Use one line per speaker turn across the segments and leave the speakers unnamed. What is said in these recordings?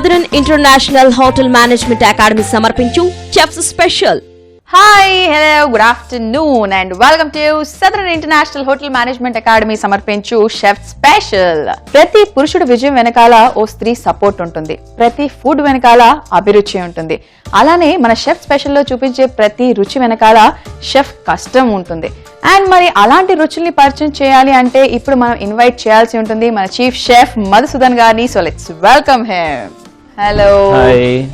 Southern International Hotel Management Academy సమర్పించు chef's special.
Hi, hello, good afternoon and welcome to Southern International Hotel Management Academy సమర్పించు chef special. ప్రతి పురుషుడు విజయం వెనకాల ఓ స్త్రీ సపోర్ట్ ఉంటుంది, ప్రతి ఫుడ్ వెనకాల అభిరుచి ఉంటుంది. అలానే మన షెఫ్ స్పెషల్ లో చూపించే ప్రతి రుచి వెనకాల షెఫ్ కష్టం ఉంటుంది. అండ్ మరి అలాంటి రుచుల్ని పరిచయం చేయాలి అంటే ఇప్పుడు మనం ఇన్వైట్ చేయాల్సి ఉంటుంది మన చీఫ్ షెఫ్ మధుసూదన్ గారిని. So let's welcome him. Hello,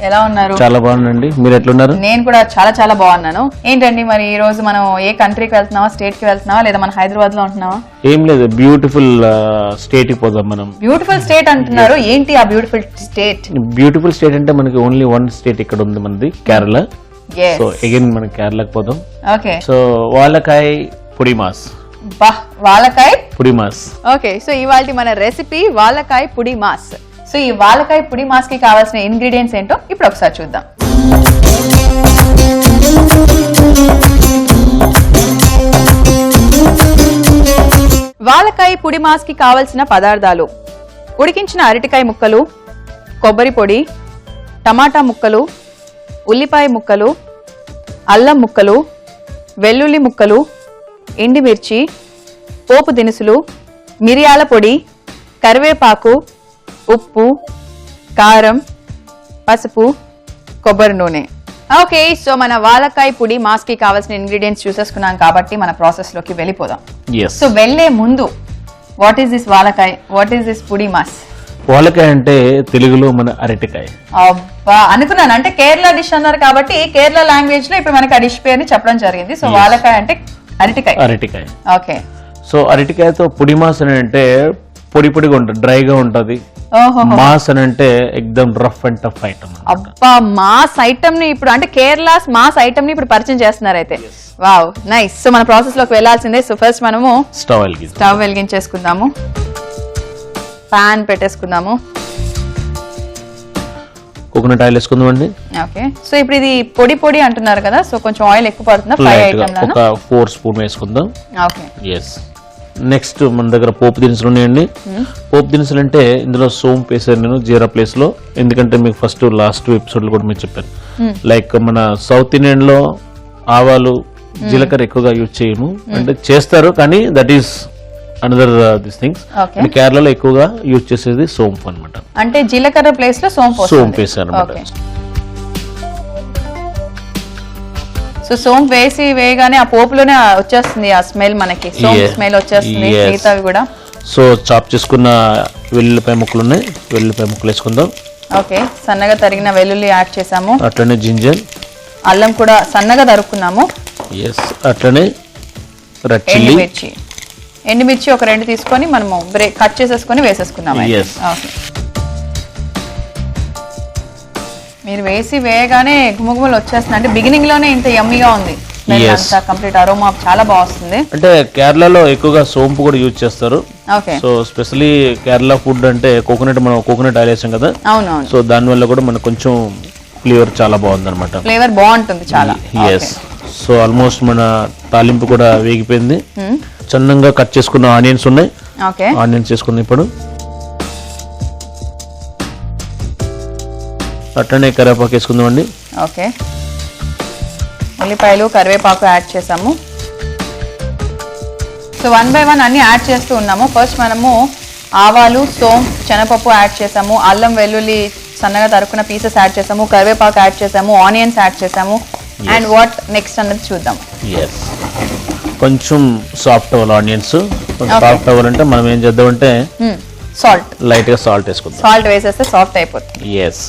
ఎలా ఉన్నారు?
చాలా బాగున్నాండి, మీరు ఎట్లున్నారు?
నేను కూడా చాలా చాలా బాగున్నాను. ఏంటండి మరి ఈ రోజు మనం ఏ కంట్రీకి వెళ్తున్నావా, స్టేట్ కి వెళ్తున్నావా, లేదా మన హైదరాబాద్ లో ఉంటున్నావా?
ఏం లేదు, బ్యూటిఫుల్ స్టేట్ కి పోదాం మనం.
బ్యూటిఫుల్ స్టేట్ అంటున్నారు, ఏంటి ఆ బ్యూటిఫుల్ స్టేట్?
బ్యూటిఫుల్ స్టేట్ అంటే మనకి ఓన్లీ వన్ స్టేట్ ఇక్కడ ఉంది, మనది కేరళ. సో అగైన్ మనం కేరళకి పోదాం.
ఓకే,
సో వాలకాయ పొడి మాస్.
వాలకాయ
పొడి మాస్.
ఓకే, సో ఇవాళ మన రెసిపీ వాలకాయ పొడి మాస్. సో ఈ వాలకాయ పొడి మాస్ కి కావాల్సిన ఇంగ్రీడియంట్స్ ఏంటో ఇప్పుడు ఒకసారి చూద్దాం. వాలకాయ పొడి మాస్ కి కావలసిన పదార్థాలు: ఉడికించిన అరటికాయ ముక్కలు, కొబ్బరి పొడి, టమాటా ముక్కలు, ఉల్లిపాయ ముక్కలు, అల్లం ముక్కలు, వెల్లుల్లి ముక్కలు, ఎండుమిర్చి, పోపు దినుసులు, మిరియాల పొడి, కరివేపాకు, ఉప్పు, కారం, పసుపు, కొబ్బరి నూనె. ఓకే, సో మన వాలకాయ పొడి మాస్ కి కావాల్సిన ఇంగ్రీడియంట్స్ చూసేసుకున్నాం కాబట్టి మన ప్రాసెస్ లోకి వెళ్ళిపోదాం. సో వెళ్లే ముందు, what is this valakaya, what is this podi mas?
వాలకాయ అంటే తెలుగులో మన అరటికాయ.
అబ్బా, అనుకున్నాను అంటే కేరళ డిష్ అన్నారు కాబట్టి కేరళ లాంగ్వేజ్ లో ఇప్పుడు మనకి ఆ డిష్ పేరుని చెప్పడం జరిగింది. సో వాలకాయ అంటే అరటికాయ.
అరటికాయ.
ఓకే,
సో అరటికాయతో పొడి మాస్ అని అంటే పొడి పొడిగా ఉంటుంది, డ్రైగా ఉంటది. మాస్ అని అంటే ఎక్దమ్ రఫ్ అండ్ టఫ్ ఐటమ్.
అబ్బా, మాస్ ఐటమ్ ని ఇప్పుడు అంటే కేరళ మాస్ ఐటమ్ ని ఇప్పుడు పరిచయం చేస్తున్నారు అయితే. Wow, nice. సో మన ప్రాసెస్ లోకి వెళ్లాల్సిందే. సో ఫస్ట్ మనము స్టవ్ వెలిగించేసుకుందాము, పాన్ పెట్టేసుకుందాము,
కోకోనట్ ఆయిల్ వేసుకుందామండి.
ఓకే, సో ఇప్పుడు ఇది పొడి పొడి అంటున్నారు కదా, సో కొంచెం ఆయిల్ ఎక్కువ పడుతుందా? ఫ్రై ఐటమ్ లానా?
ఒక 4 స్పూన్ వేసుకుందాం.
Okay,
yes. నెక్స్ట్ మన దగ్గర పోపు దినుసులు ఉన్నాయండి. పోపు దినుసులు అంటే ఇందులో సోంపు వేసాను నేను జీరా ప్లేస్ లో, ఎందుకంటే మీకు ఫస్ట్ లాస్ట్ ఎపిసోడ్ లో కూడా మీరు చెప్పాను. లైక్ మన సౌత్ ఇండియన్ లో ఆవాలు జీలకర్ర ఎక్కువగా యూజ్ చేయము, అంటే చేస్తారు కానీ that is another this things. కేరళలో ఎక్కువగా యూజ్ చేసేది సోంపు అనమాట.
అంటే జీలకర్ర ప్లేస్ లో సోంపు
వేసాను అనమాట.
సో సోంపు వేసి వేయగానే ఆ పోపులోనే వచ్చేస్తుంది ఆ స్మెల్, మనకి సోంపు స్మెల్ వచ్చేస్తుంది. మిగతావి కూడా
సో చాప్ చేసుకున్న వెల్లుల్లిపాయ ముక్కలు ఉన్నాయి, వెల్లుల్లిపాయ ముక్కలు వేసుకుందాం.
ఓకే, సన్నగా తరిగిన వెల్లుల్లి యాడ్ చేసాము.
అట్లనే జింజర్,
అల్లం కూడా సన్నగా తరుక్కున్నాము.
ఎస్, అట్లనే రెడ్ చిల్లీ,
ఎండుమిర్చి ఒక 2 తీసుకొని మనము కట్ చేసేసుకొని వేసేసుకున్నాము. మీరు వేసి వేయగానే గుమగుమలు వచ్చేస్తుంది, అంటే బిగినింగ్ లోనే ఇంత యమ్మీగా ఉంది. కంప్లీట్ అరోమా చాలా బాగుంది.
అంటే కేరళలో ఎక్కువగా సోంపు కూడా యూజ్ చేస్తారు. సో స్పెషల్లీ కేరళ ఫుడ్ అంటే మనం కోకోనట్ ఆయిల్ వేసాం కదా.
అవునవును.
సో దాని వల్ల కూడా మనకు కొంచెం ఫ్లేవర్ చాలా బాగుంది అనమాట.
ఫ్లేవర్ బాగుంటుంది చాలా.
ఎస్. సో ఆల్మోస్ట్ మన తాలింపు కూడా వేగిపోయింది. సన్నంగా కట్ చేసుకున్న ఆనియన్స్ ఉన్నాయి, ఆనియన్స్ వేసుకుందాం ఇప్పుడు. అట్లనే కరివేపాకు వేసుకుందామండి.
ఓకే, ఉల్లిపాయలు కరివేపాకు యాడ్ చేసాము. సో 1 by 1 అన్ని యాడ్ చేస్తూ ఉన్నాము. ఫస్ట్ మనము ఆవాలు, సోంపు, శనగపప్పు యాడ్ చేసాము, అల్లం వెల్లుల్లి సన్నగా తరుక్కున్న పీసెస్ యాడ్ చేసాము, కరివేపాకు యాడ్ చేసాము, ఆనియన్స్ యాడ్ చేసాము. అండ్ వాట్ నెక్స్ట్ అన్నది చూద్దాం.
కొంచెం సాఫ్ట్ అవ్వాలి ఆనియన్స్. సాఫ్ట్ అవ్వాలంటే మనం ఏం చేద్దామంటే
సాల్ట్,
లైట్ గా సాల్ట్ వేసుకుందాం.
సాల్ట్ వేసేస్తే సాఫ్ట్ అయిపోతుంది.
ఎస్.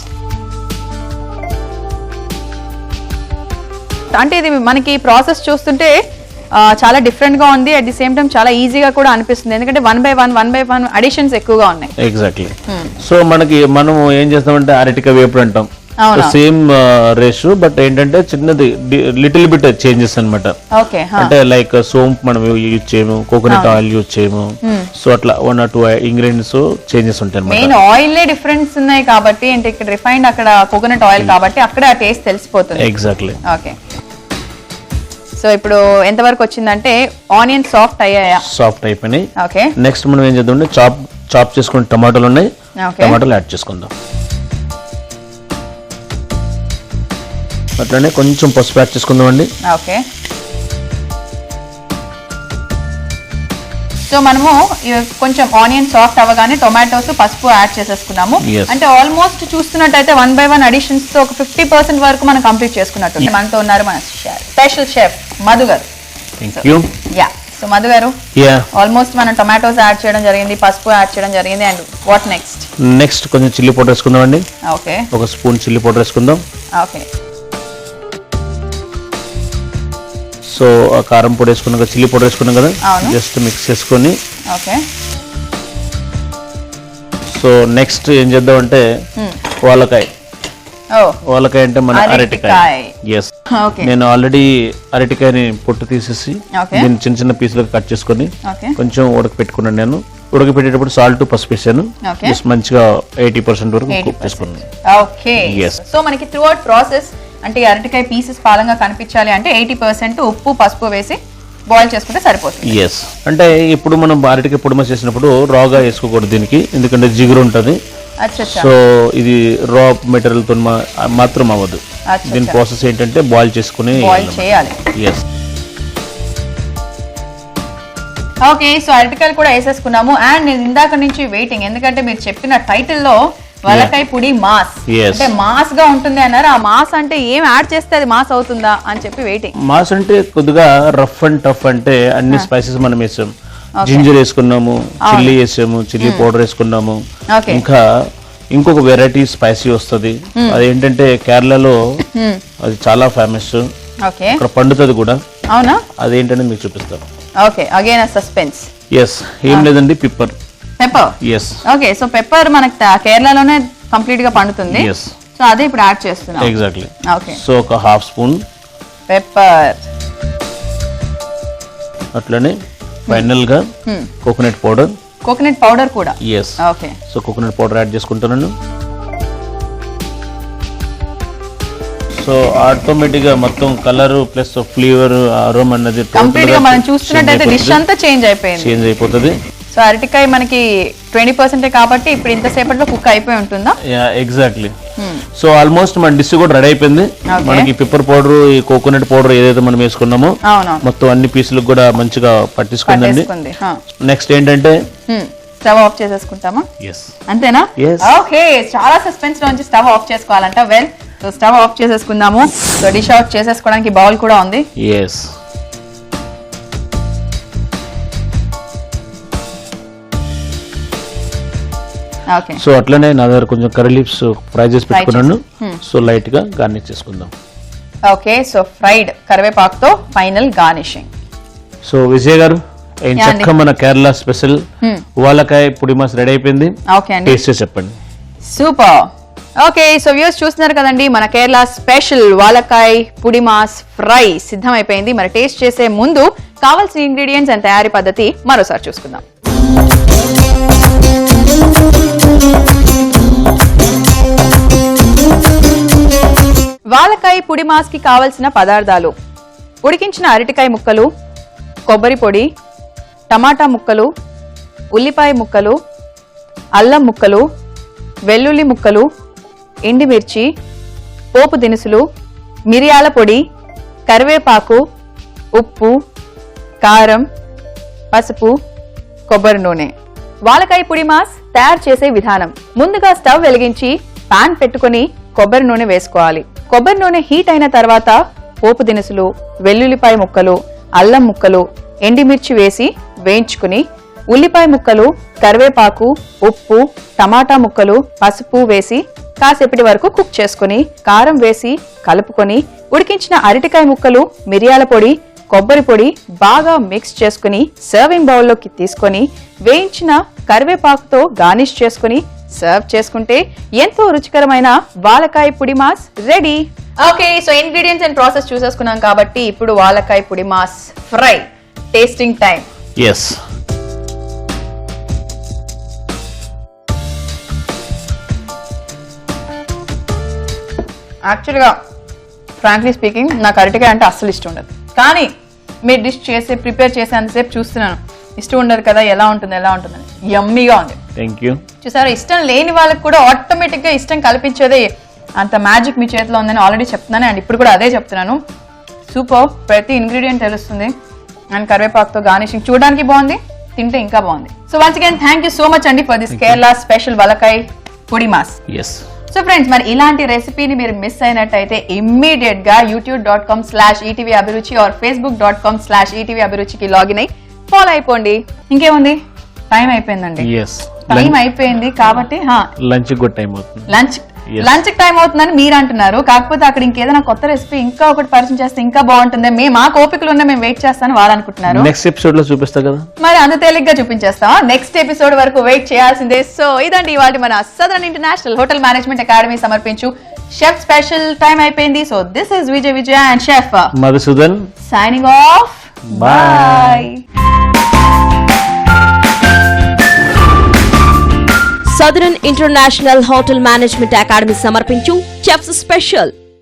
అంటే ఇది మనకి ప్రాసెస్ చూస్తుంటే చాలా డిఫరెంట్ గా ఉంది, అట్ ది సేమ్ టైం చాలా ఈజీగా కూడా అనిపిస్తుంది, ఎందుకంటే 1 by 1 అడిషన్స్ ఎక్కువగా ఉన్నాయి.
ఎగ్జాక్ట్లీ. సో మనం ఏం చేస్తామంటే అరటికాయ వేపుడు అంటాం, సేమ్ రేషియో, బట్ ఏంటంటే చిన్నది లిటిల్ బిట్ చేంజెస్ అనమాట. అంటే లైక్ సోంపు మనం యూజ్ చేయము, కోకోనట్ ఆయిల్ యూజ్ చేయము. సో అట్లా 1 or 2 ఇంగ్రీడియంట్స్ చేంజెస్ ఉంటాయి.
మెయిన్ ఆయిల్ డిఫరెన్స్ ఉన్నాయి కాబట్టి, అంటే ఇక్కడ రిఫైన్డ్ అక్కడ కోకోనట్ ఆయిల్ కాబట్టి అక్కడ ఆ టేస్ట్ తెలిసిపోతుంది.
ఎగ్జాక్ట్లీ.
ఓకే, సో ఇప్పుడు ఎంత వరకు వచ్చిందంటే ఆనియన్ సాఫ్ట్ అయ్యాయా?
సాఫ్ట్ అయిపోయినాయి.
ఓకే,
నెక్స్ట్ మనం ఏం చేద్దాం, చాప్ చేసుకున్న టమాటాలు ఉన్నాయి, టమాటాలు యాడ్ చేసుకుందాం. అట్లనే కొంచెం పసుపు యాడ్ చేసుకుందామండి.
ఓకే, సో మనము కొంచెం ఆనియన్ సాఫ్ట్ అవ్వగానే టొమాటోస్ పసుపు యాడ్ చేసేసుకున్నాము. అంటే ఆల్మోస్ట్ చూస్తున్నట్టయితే 1 by 1 అడిషన్స్ తో ఒక 50% వరకు మనం కంప్లీట్ చేసుకున్నట్టు. మనతో ఉన్నారు మన స్పెషల్ షెఫ్ మధు గారు. యా, సో మధు గారు, ఆల్మోస్ట్ మనం టొమాటోస్ యాడ్ చేయడం జరిగింది, పసుపు యాడ్ చేయడం జరిగింది. And what next?
నెక్స్ట్ కొంచెం చిల్లీ పౌడర్ వేసుకుందాం అండి.
ఓకే,
ఒక స్పూన్ చిల్లీ పౌడర్ వేసుకుందాం.
ఓకే,
సో కారం పొడి వేసుకున్నాం కదా, చిల్లీ పౌడర్ వేసుకున్నాం కదా, జస్ట్ మిక్స్ చేసుకొని.
ఓకే,
సో నెక్స్ట్ ఏం చేద్దామంటే వాలకాయ. వాలకాయ అంటే మన అరటికాయ. ఎస్, నేను ఆల్రెడీ అరటికాయని పొట్టు తీసేసి దీన్ని చిన్న చిన్న పీసులకు కట్ చేసుకొని కొంచెం ఉడకపెట్టుకున్నాను. నేను ఉడకపెట్టేటప్పుడు సాల్ట్ పసుపు వేసాను. మంచిగా 80% వరకు కుక్ చేసుకున్నాను.
ఓకే, సో మనకి త్రూ అవుట్ ప్రాసెస్ అంటే అరటికాయ పీసెస్ పాలంగా కనిపించాలి అంటే 80% ఉప్పు పసుపు వేసి బాయిల్ చేసుకుంటే సరిపోతుంది.
ఎస్, అంటే ఇప్పుడు మనం అరటికాయ పొడిమ చేసినప్పుడు రాగా వేసుకోకూడదు దీనికి, ఎందుకంటే జిగురు ఉంటుంది. సో ఇది రా మెటీరియల్ తో మాత్రం అవ్వదు. దీని ప్రాసెస్ ఏంటంటే బాయిల్ చేసుకుని
చేయాలి.
ఎస్,
ఓకే, సో అరటికాయలు కూడా వేసేసుకున్నాము. అండ్ నేను ఇందాక నుంచి వెయిటింగ్, ఎందుకంటే మీరు చెప్పిన టైటిల్లో వాలకాయ పొడి మాస్ అంటే మాస్ గా ఉంటుంది అన్నారు. ఆ మాస్ అంటే ఏం యాడ్ చేస్తే అది మాస్ అవుతుందా అని చెప్పి వెయిటింగ్.
మాస్ అంటే కొద్దిగా రఫ్ అండ్ టఫ్, అంటే అన్ని స్పైసెస్ మనం వేసాం. జింజర్ వేసుకున్నాము, చిల్లీ వేసాము, చిల్లీ పౌడర్ వేసుకున్నాము. ఇంకా ఇంకొక వెరైటీ స్పైసీ వస్తుంది, అదేంటంటే కేరళలో అది చాలా ఫేమస్, అక్కడ పండుతుంది కూడా.
అవునా?
అదేంటంటే మీకు చూపిస్తాను.
Okay, again suspense.
ఎస్, ఏం లేదండి, pepper.
Pepper,
yes.
Okay, so pepper మనకి కేరళలోనే కంప్లీట్ గా పండుతుంది. సో అదే ఇప్పుడు యాడ్ చేస్తున్నాం.
ఎగ్జాక్ట్లీ.
ఓకే,
సో ఒక హాఫ్ స్పూన్
పెప్పర్.
అట్లనే ఫైనల్ గా కోకోనట్ పౌడర్.
కోకోనట్ పౌడర్ కూడా.
Yes,
okay,
so coconut powder add చేసుకుంటున్నాను. సో ఆటోమేటిక్ గా మొత్తం కలర్ ప్లస్ ఫ్లేవర్ అరోమా అన్నది
కంప్లీట్ గా మనం చూస్తున్నట్టయితే డిష్ అంతా చేంజ్
అయిపోతుంది.
సో అరటికాయ మనకి 20% కాబట్టి ఇప్పుడు ఇంతసేపట్లో కుక్ అయిపోయి ఉంటుందా?
ఎగ్జాక్ట్లీ. సో ఆల్మోస్ట్ మన డిష్ కూడా రెడీ అయిపోయింది. మనకి పెప్పర్ పౌడర్, ఈ కోకోనట్ పౌడర్ ఏదైతే మనం వేసుకున్నామో మొత్తం అన్ని పీసులకు కూడా మంచిగా పట్టించుకుందండి. నెక్స్ట్ ఏంటంటే
స్టవ్ ఆఫ్ చేసేసుకుంటామా? అంతేనా? ఓకే, చాలా సస్పెన్స్ నుంచి స్టవ్ ఆఫ్ చేసుకోవాలంట. వెల్, సో స్టవ్ ఆఫ్ చేసేసుకుందాము. సో డిష్ అవుట్ చేసేసుకోవడానికి బౌల్ కూడా ఉంది.
ఎస్, సో అట్లనే నా దగ్గర కొంచెం కర్రీ లీవ్స్ ఫ్రై చేసి పెట్టుకున్నాను. సో లైట్ గా గార్నిష్ చేసుకుందాం.
ఓకే, సో ఫ్రైడ్ కరివేపాకుతో final garnishing.
So Vijay garu, చక్కగా మన కేరళ స్పెషల్ వాలకాయ పొడి మాస్ రెడీ అయిపోయింది. టేస్ట్ చేసి చెప్పండి.
సూపర్. ఓకే, సో వ్యూస్ చూస్తున్నారు కదండి, మన కేరళ స్పెషల్ వాలకాయ పొడి మాస్ ఫ్రై సిద్ధం అయిపోయింది. మరి టేస్ట్ చేసే ముందు కావాల్సిన ఇంగ్రీడియంట్స్ అండ్ తయారీ పద్ధతి మరోసారి చూసుకుందాం. వాలకాయ పొడి మాస్ కి కావలసిన పదార్థాలు: ఉడికించిన అరటికాయ ముక్కలు, కొబ్బరి పొడి, టమాటా ముక్కలు, ఉల్లిపాయ ముక్కలు, అల్లం ముక్కలు, వెల్లుల్లి ముక్కలు, ఎండుమిర్చి, పోపు దినుసులు, మిరియాల పొడి, కరివేపాకు, ఉప్పు, కారం, పసుపు, కొబ్బరి నూనె. వాలకాయ పొడి మాస్ తయారు చేసే విధానం: ముందుగా స్టవ్ వెలిగించి పాన్ పెట్టుకుని కొబ్బరి నూనె వేసుకోవాలి. కొబ్బరి నూనె హీట్ అయిన తర్వాత పోపు దినుసులు, వెల్లుల్లిపాయ ముక్కలు, అల్లం ముక్కలు, ఎండుమిర్చి వేసి వేయించుకుని ఉల్లిపాయ ముక్కలు, కరివేపాకు, ఉప్పు, టమాటా ముక్కలు, పసుపు వేసి కాసేపటి వరకు కుక్ చేసుకుని కారం వేసి కలుపుకొని ఉడికించిన అరటికాయ ముక్కలు, మిరియాల పొడి, కొబ్బరి పొడి బాగా మిక్స్ చేసుకుని సర్వింగ్ బౌల్లోకి తీసుకొని వేయించిన కరివేపాకుతో గార్నిష్ చేసుకుని సర్వ్ చేసుకుంటే ఎంతో రుచికరమైన వాలకాయ పొడి మాస్ ready. Okay, so ingredients and process చూసేసుకున్నాం కాబట్టి ఇప్పుడు వాలకాయ పొడి మాస్ ఫ్రై టేస్టింగ్ టైం.
ఎస్,
యాక్చువల్గా ఫ్రాంక్లీ స్పీకింగ్ నాకు అరటికాయ అంటే అస్సలు ఇష్టం ఉండదు. కానీ మీరు డిష్ ప్రిపేర్ చేసేంతసేపు చూస్తున్నాను, ఇష్టం ఉండదు కదా, ఎలా ఉంటుందని. యమ్మీగా ఉంది.
Thank you.
చూసారా, ఇష్టం లేని వాళ్ళకి కూడా ఆటోమేటిక్ గా ఇష్టం కల్పించేదే అంత మ్యాజిక్ మీ చేతిలో ఉందని ఆల్రెడీ చెప్తున్నాను అండ్ ఇప్పుడు కూడా అదే చెప్తున్నాను. సూపర్, ప్రతి ఇంగ్రీడియంట్ తెలుస్తుంది అండ్ కరివేపాకుతో గార్నిషింగ్ చూడడానికి బాగుంది, తింటే ఇంకా బాగుంది. So once again thank you so much అండి ఫర్ దిస్ కేరళ స్పెషల్ వలకాయ్ పొడి మాస్.
ఎస్.
సో ఫ్రెండ్స్, మరి ఇలాంటి రెసిపీని మీరు మిస్ అయినట్టయితే ఇమ్మీడియట్ గా youtube.com/ETV అభిరుచి ఆర్ facebook.com/ETV అభిరుచికి లాగిన్ అయ్యి ఫాలో అయిపోండి. ఇంకేముంది, టైం అయిపోయిందండి. టైం అయిపోయింది కాబట్టి
లంచ్ గుడ్ టైం అవుతుంది.
లంచ్ టైం అవుతుందని మీరు అంటున్నారు, కాకపోతే అక్కడ ఇంకేదైనా కొత్త రెసిపీ ఇంకా ఒకటి పరిచయం చేస్తే ఇంకా బాగుంటుంది, మా కోపికలు ఉన్న మేము వెయిట్ చేస్తాను వాళ్ళు అనుకుంటున్నారు.
నెక్స్ట్ ఎపిసోడ్ లో చూపిస్తా కదా,
మరి అంత తేలిగ్గా చూపించేస్తాం. నెక్స్ట్ ఎపిసోడ్ వరకు వెయిట్ చేయాల్సిందే. సో ఇదండి ఇవాళ మన Southern International Hotel Management Academy సమర్పించు షెఫ్ స్పెషల్. టైం అయిపోయింది. So this is Vijaya and chef
Madhusudan
signing off. Bye.
Southern International Hotel Management Academy సమర్పించు చెఫ్స్ స్పెషల్.